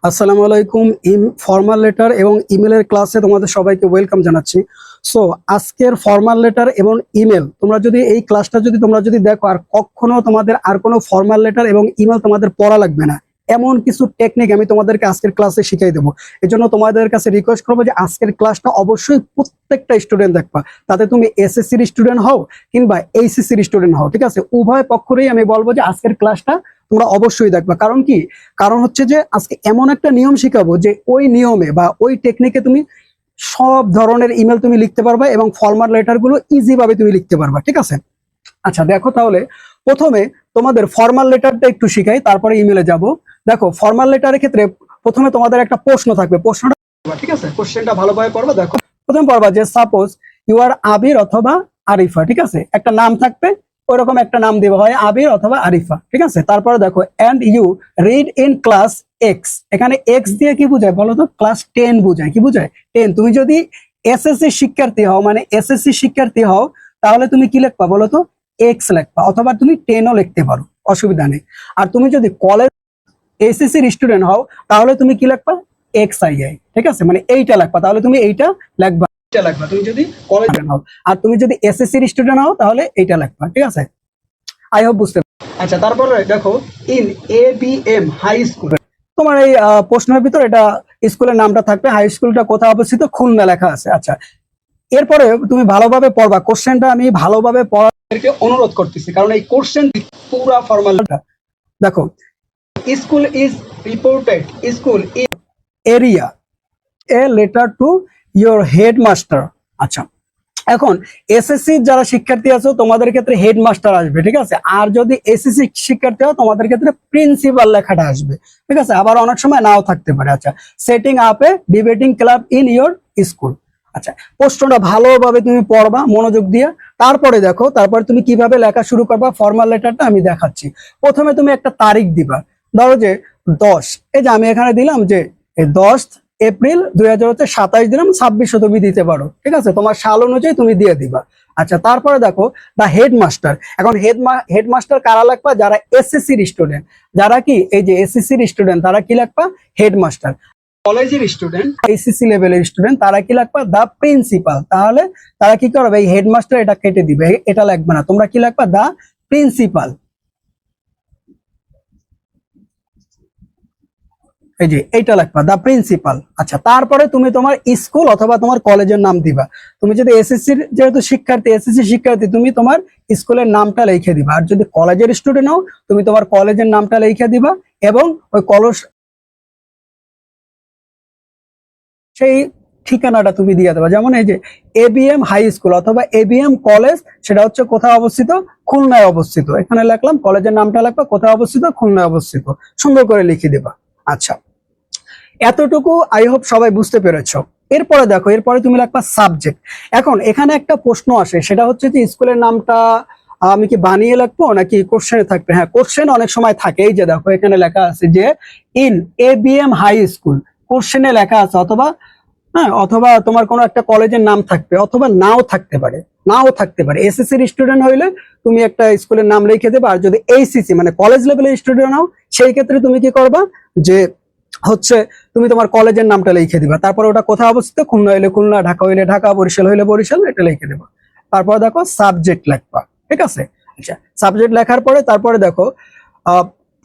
আসসালামু আলাইকুম। Formal letter এবং ইমেলের ক্লাসে তোমাদের সবাইকে ওয়েলকাম জানাচ্ছি। সো আজকের ফর্মাল লেটার এবং ইমেল তোমরা যদি এই ক্লাসটা তোমরা যদি দেখো, আর কখনো তোমাদের আর কোনো ফর্মাল লেটার এবং ইমেল তোমাদের পড়া লাগবে না, এমন কিছু টেকনিক আমি তোমাদেরকে আজকের ক্লাসে শিখিয়ে দেবো। এই জন্য তোমাদের কাছে রিকোয়েস্ট করবো যে আজকের ক্লাসটা অবশ্যই প্রত্যেকটা স্টুডেন্ট দেখবা, তাতে তুমি এসএসসির স্টুডেন্ট হও কিংবা এইচএসসির স্টুডেন্ট হও, ঠিক আছে? উভয় পক্ষেই আমি বলবো যে আজকের ক্লাসটা তোমরা অবশ্যই দেখবা। কারণ কি? কারণ হচ্ছে যে আজকে এমন একটা নিয়ম শিখাবো যে ওই নিয়মে বা ওই টেকনিকে তুমি সব ধরনের ইমেল তুমি লিখতে পারবা এবং ফর্মাল লেটার গুলো ইজি ভাবে তুমি লিখতে পারবা, ঠিক আছে? আচ্ছা দেখো, তাহলে প্রথমে তোমাদের ফর্মাল লেটারটা একটু শিখাই, তারপরে ইমেলে যাব। দেখো, ফর্মাল লেটারের ক্ষেত্রে প্রথমে তোমাদের একটা প্রশ্ন থাকবে, প্রশ্নটা ঠিক আছে, কোশ্চেনটা ভালোভাবে পড়বা। দেখো, প্রথমে পড়বা যে সাপোজ ইউ আর আবির অথবা আরিফা, ঠিক আছে? একটা নাম থাকবে, ওইরকম একটা নাম দেওয়া হয় আবির অথবা আরিফা, ঠিক আছে? তারপরে দেখো and you read in class X, এখানে এক্স দিয়ে কি বোঝায় বলো তো? ক্লাস 10 বোঝায়। কি বোঝায়? 10। তুমি যদি এসএসসি শিক্ষার্থী হও, মানে এসএসসি শিক্ষার্থী হও, তাহলে তুমি কি লিখবা বলো তো? এক্স লিখবা, অথবা তুমি 10ও লিখতে পারো, অসুবিধা নেই। আর তুমি যদি কলেজ এসএসসির স্টুডেন্ট হও, তাহলে তুমি কি লিখবা? এক্স আই আই, ঠিক আছে? মানে এইটা লিখবা, তাহলে তুমি এইটা লিখবা, এটা লিখবা তুমি যদি কলেজ হও। আর তুমি যদি এসএসসির স্টুডেন্ট হও, তাহলে এইটা লিখবা, ঠিক আছে? আই হোপ বুঝতে। আচ্ছা, তারপরে দেখো ইন এবিএম হাই স্কুল, তোমার এই প্রশ্নের ভিতর এটা স্কুলের নামটা থাকবে, হাই স্কুলটা কোথায় অবস্থিত? খুলনা লেখা আছে। আচ্ছা, এরপরে তুমি ভালোভাবে পড়বা, কোশ্চেনটা আমি ভালোভাবে পড়াকে অনুরোধ করতেছি, কারণ এই কোশ্চেন পুরা ফর্মালটা। দেখো, school is reported, school is area a letter to your headmaster. আচ্ছা, এখন এসএসসি যারা শিক্ষার্থী আছো তোমাদের ক্ষেত্রে হেডমাস্টার আসবে, ঠিক আছে? আর যদি এসএসসি শিক্ষার্থী হও তোমাদের ক্ষেত্রে প্রিন্সিপাল লেখাটা আসবে, ঠিক আছে? আবার অনেক সময় নাও থাকতে পারে। আচ্ছা, setting up a debating club in your school. আচ্ছা, প্রশ্নটা ভালোভাবে তুমি পড়বা মনোযোগ দিয়ে। তারপরে দেখো, তারপরে তুমি কিভাবে লেখা শুরু করবা ফর্মাল লেটারটা আমি দেখাচ্ছি। প্রথমে তুমি একটা তারিখ দিবা, ধরো যে 10, এই যে আমি এখানে দিলাম যে 10 এপ্রিল 2027 দিলাম, 26 তুমি দিতে পারো, ঠিক আছে? তোমার সাল অনুযায়ী তুমি দিয়ে দিবা। আচ্ছা, তারপরে দেখো দা হেডমাস্টার। এখন হেডমাস্টার কারা লাগবা? যারা এসএসসির স্টুডেন্ট, যারা কি এই যে এসএসসির স্টুডেন্ট, তারা কি লাগবা? হেডমাস্টার। কলেজের স্টুডেন্ট, এইচএসসি লেভেলের স্টুডেন্ট, তারা কি লাগবা? দা প্রিন্সিপাল। তাহলে তারা কি করবে? এই হেডমাস্টার এটা কেটে দিবে, এটা লাগবে না, তোমরা কি লাগবা? দা প্রিন্সিপাল। এই যে এইটা লিখবা, দা প্রিন্সিপাল। আচ্ছা, তারপরে তুমি তোমার স্কুল অথবা তোমার কলেজের নাম দিবা। তুমি যদি এসএসসির যেহেতু শিক্ষার্থী, এসএসসি শিক্ষার্থী, তুমি তোমার স্কুলের নামটা লিখে দিবা। আর যদি কলেজের স্টুডেন্ট হও, তুমি তোমার কলেজের নামটা লিখে দিবা এবং ওই কলেজ সেই ঠিকানাটা তুমি দিয়ে দেবা। যেমন এই যে এবিএম হাই স্কুল অথবা এবিএম কলেজ, সেটা হচ্ছে কোথায় অবস্থিত? খুলনায় অবস্থিত। এখানে লিখলাম, কলেজের নামটা লিখবা, কোথায় অবস্থিত? খুলনায় অবস্থিত। সুন্দর করে লিখে দিবা। আচ্ছা, এতটুকু আই হোপ সবাই বুঝতে পেরেছো। এরপরে দেখো, এরপরে তুমি লিখবা সাবজেক্ট। এখন এখানে একটা প্রশ্ন আসে, সেটা হচ্ছে যে স্কুলের নামটা আমি কি বানিয়ে লিখবো নাকি কোশ্চেনে থাকবে? হ্যাঁ, কোশ্চেন অনেক সময় থাকে। এই যে দেখো, এখানে লেখা আছে যে ইন এবিএম হাই স্কুল, কোশ্চেনে লেখা আছে। অথবা হ্যাঁ, অথবা তোমার কোনো একটা কলেজের নাম থাকবে, অথবা নাও থাকতে পারে, নাও থাকতে পারে। এসএসসির স্টুডেন্ট হইলে তুমি একটা স্কুলের নাম লিখে দেবে। আর যদি এইচএসসি মানে কলেজ লেভেলের স্টুডেন্ট হও, সেই ক্ষেত্রে তুমি কি করবা? যে হচ্ছে তুমি তোমার কলেজের নামটা লিখে দিবা। তারপর ওটা কোথায় অবস্থিত? খুলনা হইলে খুলনা, ঢাকা হইলে ঢাকা, বরিশাল হইলে বরিশাল, এটা লিখে দেবা। তারপর দেখো সাবজেক্ট লিখবা, ঠিক আছে? আচ্ছা, সাবজেক্ট লেখার পরে তারপরে দেখো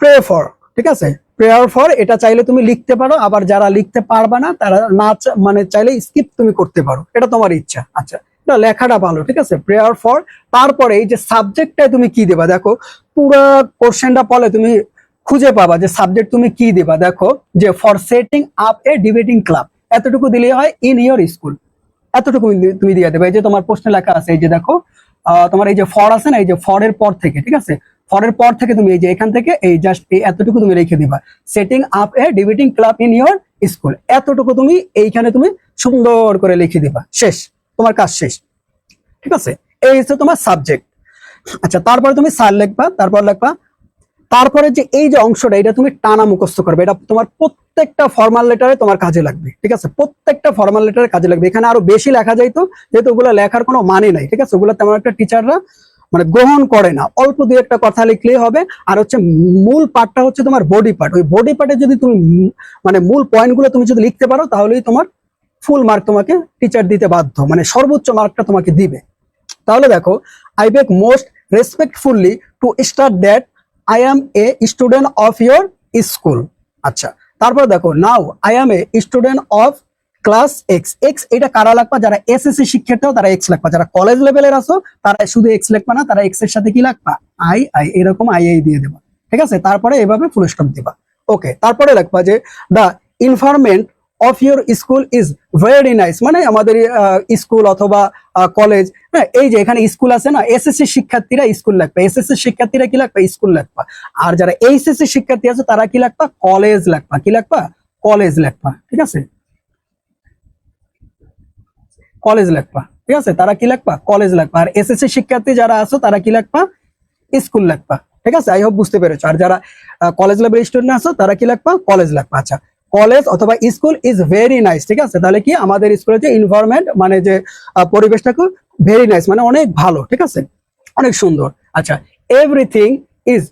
প্রে ফর, ঠিক আছে? প্রেয়ার ফর, এটা চাইলে তুমি লিখতে পারো, আবার যারা লিখতে পারবা না তারা না মানে চাইলে স্কিপ তুমি করতে পারো, এটা তোমার ইচ্ছা। আচ্ছা, এটা লেখাটা ভালো, ঠিক আছে? Prayer for. তারপরে এই যে সাবজেক্টটা তুমি কি দেবা, দেখো পুরা কোশ্চেনটা পড়লে তুমি খুঁজে পাবা যে সাবজেক্ট তুমি কি দিবা। দেখো যে for setting up a debating club, এতটুকু দিলেই হয়, ইন ইয়োর স্কুল, এতটুকু তুমি দিয়ে দেবে। এই যে তোমার প্রশ্নে লেখা আছে, এই যে দেখো তোমার এই যে ফর আছে না, এই যে ফরের পর থেকে, ঠিক আছে? ফরের পর থেকে তুমি এই যে এখান থেকে এই জাস্ট এই এতটুকু তুমি লিখে দিবা, setting up a debating club in your school. এতটুকু তুমি এইখানে তুমি সুন্দর করে লিখে দিবা, শেষ, তোমার কাজ শেষ, ঠিক আছে? এই হচ্ছে তোমার সাবজেক্ট। আচ্ছা, তারপরে তুমি স্যার লিখবা, তারপর লিখবা, তারপরে যে এই যে অংশটা, এটা তুমি টানা মুখস্থ করবে। এটা তোমার প্রত্যেকটা ফর্মাল লেটারে তোমার কাজে লাগবে, ঠিক আছে? প্রত্যেকটা ফর্মাল লেটারে কাজে লাগবে। এখানে আরো বেশি লেখা যাইতো, যেহেতু ওগুলো লেখার কোনো মানে নাই, ঠিক আছে? ওগুলো তেমন একটা টিচাররা মানে গ্রহণ করে না, অল্প দুই একটা কথা লিখলেই হবে। আর হচ্ছে মূল পার্টটা হচ্ছে তোমার বডি পার্ট, ওই বডি পার্টে যদি তুমি মানে মূল পয়েন্টগুলো তুমি যদি লিখতে পারো তাহলেই তোমার ফুল মার্ক তোমাকে টিচার দিতে বাধ্য, মানে সর্বোচ্চ মার্কটা তোমাকে দিবে। তাহলে দেখো, I beg most respectfully to start that I am a student of your school. আচ্ছা, তারপর দেখো, now I am a student of class x. X এটা কারা লাগবা? যারা এসএসসি শিক্ষার্থী তারা এক্স লাগবা, যারা কলেজ লেভেলের আছো তারা শুধু এক্স লিখবা না, তারা এক্স এর সাথে কি লাগবা? আই আই, এরকম আই আই দিয়ে দেবা, ঠিক আছে? তারপরে এভাবে ফুল স্টপ দিবা। ওকে, তারপরে লিখবা যে the environment of your school is very nice, মানে আমাদের স্কুল অথবা কলেজ, হ্যাঁ এই যে এখানে স্কুল আছে না, এসএসসি শিক্ষার্থীরা স্কুল লাগবে, এসএসসি শিক্ষার্থীরা কি লাগবে? স্কুল লাগবা। আর যারা এইচএসসি শিক্ষার্থী আছে তারা কি লাগবা? কলেজ লাগবা। কি লাগবা? কলেজ লাগবা, ঠিক আছে? কলেজ লাগবা, ঠিক আছে? তারা কি লাগবা? কলেজ লাগবা। আর এসএসসি শিক্ষার্থী যারা আছো তারা কি লাগবা? স্কুল লাগবা, ঠিক আছে? আই হোপ বুঝতে পেরেছো। আর যারা কলেজ লেভেল স্টুডেন্ট আছো তারা কি লাগবা? কলেজ লাগবা। আচ্ছা, কলেজ অথবা স্কুল ইজ ভেরি নাইস, ঠিক আছে? তাহলে কি আমাদের স্কুলের যে এনভায়রনমেন্ট মানে যে পরিবেশটা ভেরি নাইস, মানে অনেক ভালো, ঠিক আছে? অনেক সুন্দর। আচ্ছা, এভরিথিং ইজ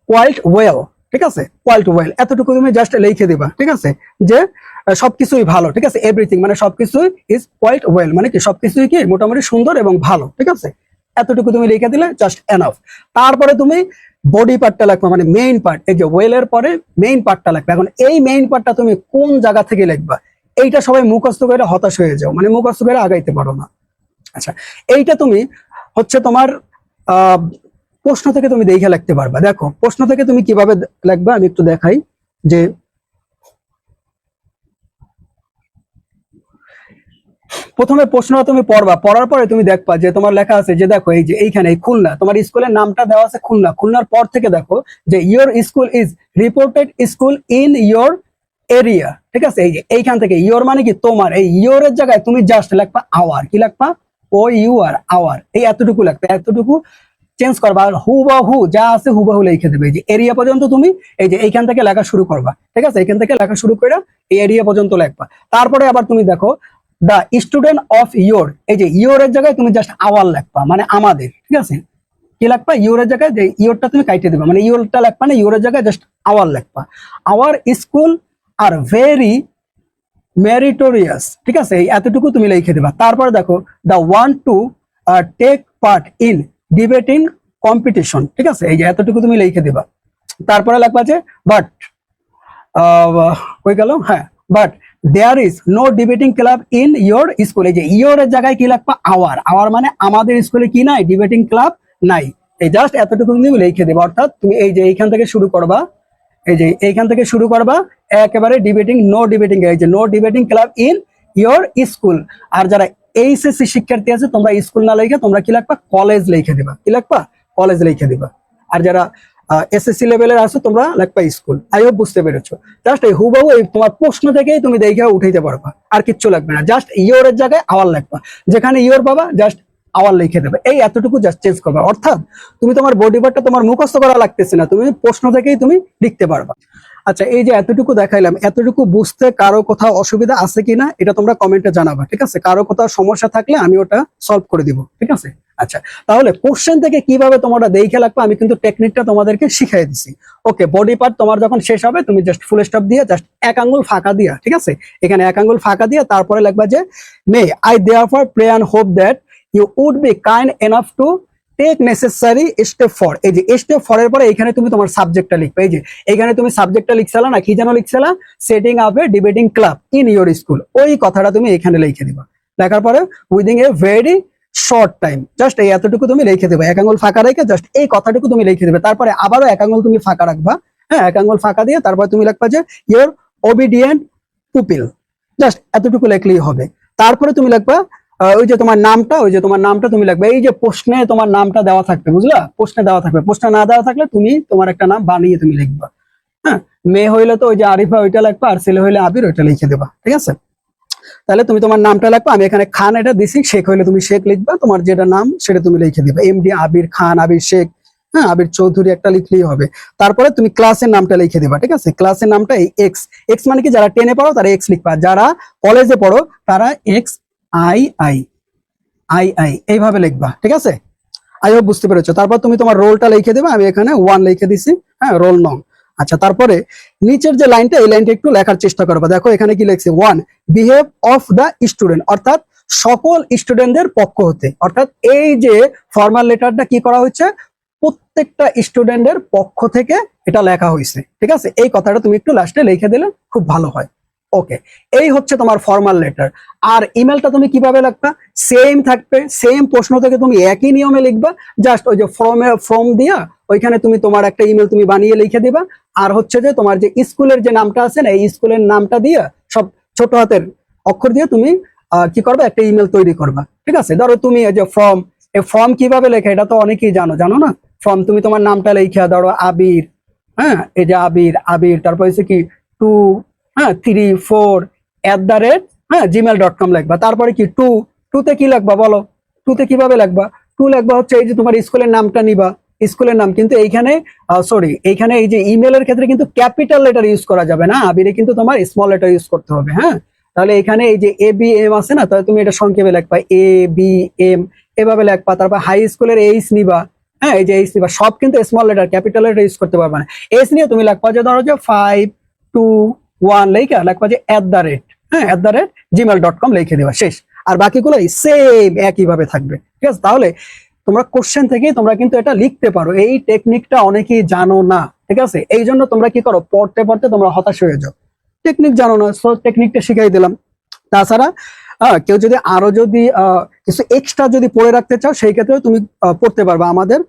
কোয়াইট ওয়েল, ঠিক আছে? কোয়াইট ওয়েল এতটুকু তুমি জাস্ট লিখে দিবা, ঠিক আছে? যে সবকিছুই ভালো, ঠিক আছে? এভরিথিং মানে সবকিছুই, ইজ কোয়াইট ওয়েল মানে কি সবকিছুই কি মোটামুটি সুন্দর এবং ভালো, ঠিক আছে? এতটুকু তুমি লিখে দিলে জাস্ট এনাফ। তারপরে তুমি বডি পার্টটা লিখবা, মানে মেইন পার্ট, এই যে ওয়েলের পরে মেইন পার্টটা লিখবা। এখন এই মেইন পার্টটা তুমি কোন জায়গা থেকে লিখবা? এইটা সবাই মুখস্থ করে হতাশ হয়ে যাও, মানে মুখস্থ করে আগাইতে পারো না। আচ্ছা, এইটা তুমি হচ্ছে তোমার প্রশ্ন থেকে তুমি দেখে লিখতে পারবা। দেখো প্রশ্ন থেকে তুমি কিভাবে লিখবা আমি একটু দেখাই। যে প্রথমে প্রশ্নটা তুমি পড়বা, পড়ার পরে তুমি দেখবা যে তোমার লেখা আছে যে দেখো এই যে এইখানে খুলনা, তোমার স্কুলের নামটা দেওয়া আছে খুলনা। খুলনার পর থেকে দেখো যে your school is reported school in your area, ঠিক আছে? এই যে এইখান থেকে ইয়োর মানে কি তোমার, এই ইয়োরের জায়গায় তুমি জাস্ট লিখবা আওয়ার। কি লিখবা? ও ইউ আর, আওয়ার। এই এতটুকু লিখবে, এতটুকু চেঞ্জ করবা। আর হুবাহু যা আছে হুবাহু লিখে দেবে। এই যে এরিয়া পর্যন্ত তুমি এই যে এইখান থেকে লেখা শুরু করবা, ঠিক আছে? এখান থেকে লেখা শুরু করে এই এরিয়া পর্যন্ত লিখবা। তারপরে আবার তুমি দেখো দা স্টুডেন্ট অফ ইয়োর, এই যে ইয়োরের জায়গায় তুমি জাস্ট আওয়ার লিখবা, মানে আমাদের, ঠিক আছে? কি লিখবা? ইয়োরের জায়গায় যে ইয়োরটা তুমি কাইটে দিবা, মানে ইয়োরটা লিখবা না, ইয়োরের জায়গায় জাস্ট আওয়ার লিখবা। Our school are very meritorious, ঠিক আছে? এই এতটুকু তুমি লিখে দিবা। তারপরে দেখো they want to take part in debating competition, ঠিক আছে? এই যে এতটুকু তুমি লিখে দিবা। তারপরে লিখবা যে বাট কই গেল, হ্যাঁ, but there is no debating club in your school. এই যে ইয়োরের জায়গায় কি লিখবা? আওয়ার। আওয়ার মানে আমাদের স্কুলে কি নাই? ডিবেটিং ক্লাব নাই। এই জাস্ট এতটুকু তুমি লিখে দেবা। অর্থাৎ তুমি এই যে এইখান থেকে শুরু করবা, এই যে এইখান থেকে শুরু করবা একেবারে ডিবেটিং, নো ডিবেটিং, এই যে no debating club in your school. আর যারা এইচএসসি শিক্ষার্থী আছে তোমরা স্কুল না লিখে তোমরা কি লিখবা? কলেজ লিখে দিবা। কি লিখবা? কলেজ লিখে দিবা। আর যারা এসএসসি লেভেলের আছে তোমরা লিখবা স্কুল। আই হোপ বুঝতে পেরেছো। জাস্ট এই হুবহু এই তোমার প্রশ্ন থেকেই তুমি দেখে উঠাইতে পারবা, আর কিচ্ছু লাগবে না। জাস্ট ইয়োরের জায়গায় আওয়ার লিখবা, যেখানে ইয়োর পাবা জাস্ট আওয়ার লিখে দেবে। এই এতটুকু জাস্ট চেঞ্জ করবা। অর্থাৎ তুমি তোমার বডি পার্টটা তোমার মুখস্থ করা লাগতেছে না, তুমি প্রশ্ন থেকেই তুমি লিখতে পারবা। আচ্ছা, এই যে এতটুকু দেখাইলাম, এতটুকু বুঝতে কারো কোথাও অসুবিধা আছে কিনা এটা তোমরা কমেন্টে জানাবা, ঠিক আছে? কারো কোথাও সমস্যা থাকলে আমি ওটা সলভ করে দিব, ঠিক আছে? আচ্ছা, তাহলে কোশ্চেন থেকে কিভাবে তোমরা দেখে লাগবে আমি কিন্তু টেকনিকটা তোমাদেরকে শিখাই দিছি। ওকে, বডি পার্ট তোমার যখন শেষ হবে তুমি জাস্ট ফুল স্টপ দিয়ে জাস্ট এক আঙ্গুল ফাঁকা দিয়া, ঠিক আছে? এখানে এক আঙ্গুল ফাঁকা দিয়ে তারপরে লিখবা যে may I therefore pray and hope that you would be kind enough to take necessary step for. এই যে স্টেপ ফর এর পরে এখানে তুমি তোমার সাবজেক্টটা লিখবে। এই যে এখানে তুমি সাবজেক্টটা লিখছিলা না, কি যেন লিখছিলা? Setting up a debating club in your school. ওই কথাটা তুমি এখানে লিখে দিবা। লেখার পরে within a very short time just এই এতটুকু তুমি লিখে দেবে। এক আঙ্গুল ফাঁকা রেখে জাস্ট এই কথাটুকু তুমি লিখে দেবে। তারপরে আবারও এক আঙ্গুল তুমি ফাঁকা রাখবা, হ্যাঁ, এক আঙ্গুল ফাঁকা দিয়ে তারপরে তুমি লিখবা যে ইয়োর ওবিডিয়েন্ট পুপিল। জাস্ট এতটুকু লিখলেই হবে। তারপরে তুমি লিখবা ওই যে তোমার নামটা, ওই যে তোমার নামটা তুমি লিখবে। এই যে প্রশ্নে তোমার নামটা দেওয়া থাকবে, বুঝলা? প্রশ্নে দেওয়া থাকবে। প্রশ্নে না দেওয়া থাকলে তুমি তোমার একটা নাম বানিয়ে তুমি লিখবা। হ্যাঁ, মেয়ে হইলে তো ওই যে আরিফা ওইটা লিখবা, আর ছেলে হইলে আবির ওইটা লিখে দেবা, ঠিক আছে? তাহলে তুমি তোমার নামটা লিখবা। আমি এখানে খান এটা দিছি, শেখ হইলে তুমি শেখ লিখবা। তোমার যেটা নাম সেটা তুমি লিখে দিবা। এমডি আবির খান, আবির শেখ, হ্যাঁ, আবির চৌধুরী একটা লিখলেই হবে। তারপরে তুমি ক্লাসের নামটা লিখে দিবা, ঠিক আছে? ক্লাসের নামটা এই এক্স। এক্স মানে কি যারা 10 এ পড়ো তারা এক্স লিখবা, যারা কলেজে পড়ো তারা x I I I I এইভাবে লিখবা, ঠিক আছে? আই হোপ বুঝতে পেরেছো। তারপর তুমি তোমার রোলটা লিখে দেবে, আমি এখানে 1 লিখে দিছি, হ্যাঁ, রোল নং। আচ্ছা, তারপরে নিচের যে লাইনটা, এই লাইনটা একটু লেখার চেষ্টা করবা। দেখো এখানে কি লিখছে, 1 বিহেভ অফ দ্য স্টুডেন্ট, অর্থাৎ সকল স্টুডেন্টদের পক্ষ হতে। অর্থাৎ এই যে ফর্মাল লেটারটা কি করা হচ্ছে, প্রত্যেকটা স্টুডেন্টের পক্ষ থেকে এটা লেখা হয়েছে, ঠিক আছে। এই কথাটা তুমি একটু লাস্টে লিখে দিলে খুব ভালো হয়। ওকে, এই হচ্ছে তোমার ফর্মাল লেটার। আর ইমেলটা তুমি কিভাবে লিখবা, সেম থাকবে, সেম প্রশ্ন থেকে তুমি একই নিয়মে লিখবা, জাস্ট ওই যে ফর্ম দিয়া ওইখানে তুমি তোমার একটা ইমেল তুমি বানিয়ে লিখে দিবা। আর হচ্ছে যে তোমার যে স্কুলের যে নামটা আছে না, এই স্কুলের নামটা দিয়ে সব ছোট হাতের অক্ষর দিয়ে তুমি কি করবে, একটা ইমেল তৈরি করবা, ঠিক আছে। ধরো তুমি এই যে ফর্ম কিভাবে লেখা, এটা তো অনেকেই জানো না। ফর্ম তুমি তোমার নামটা লেখা, ধরো আবির, হ্যাঁ, এই যে আবির, তারপর হচ্ছে কি 2, হ্যাঁ, 3, 4 @ gmail.com লিখবা। তারপরে কি টুতে কি লিখবা বলো, টুতে কিভাবে লিখবা, লিখবা হচ্ছে এই যে তোমার স্কুলের নামটা নিবা, স্কুলের নাম। কিন্তু এইখানে এইখানে এই যে ইমেলের ক্ষেত্রে কিন্তু ক্যাপিটাল লেটার ইউজ করা যাবে না, আবিরে কিন্তু তোমার স্মল লেটার ইউজ করতে হবে, হ্যাঁ। তাহলে এখানে এই যে ABM আছে না, তাহলে তুমি এটা সংক্ষেপে লিখবা ABM, এভাবে লিখবা। তারপর হাই স্কুলের এইচ নিবা, হ্যাঁ, এই যে এইচ নিবা, সব কিন্তু small letter, capital letter use করতে পারবে না। এইচ নিয়ে তুমি লিখবা যে ধরো যে 521 লিখবা যে @gmail.com লিখে দেবা, শেষ। আর বাকিগুলো সেম একইভাবে থাকবে, ঠিক আছে। তাহলে তোমরা কোশ্চেন থেকেই তোমরা কিন্তু এটা লিখতে পারো। এই টেকনিকটা অনেকেই জানো না, ঠিক আছে। এই জন্য তোমরা কি করো, পড়তে পড়তে তোমরা হতাশ হয়ে যাও, টেকনিক জানো না। সো টেকনিকটা শিখাই দিলাম। তাছাড়া কেউ যদি আরো যদি কিছু এক্সট্রা যদি পড়ে রাখতে চাও, সেই ক্ষেত্রে তুমি পড়তে পারবে আমাদের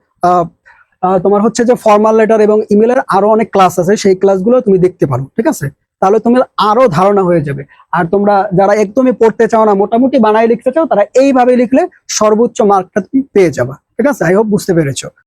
তোমার হচ্ছে যে ফর্মাল লেটার এবং ইমেলের আরো অনেক ক্লাস আছে, সেই ক্লাসগুলো তুমি দেখতে পারো, ঠিক আছে। তাহলে তুমি আরো ধারণা হয়ে যাবে। আর তোমরা যারা একদমই পড়তে চাও না, মোটামুটি বানায় লিখতে চাও, তারা এইভাবে লিখলে সর্বোচ্চ মার্কটা তুমি পেয়ে যাবা, ঠিক আছে। আই হোপ বুঝতে পেরেছো।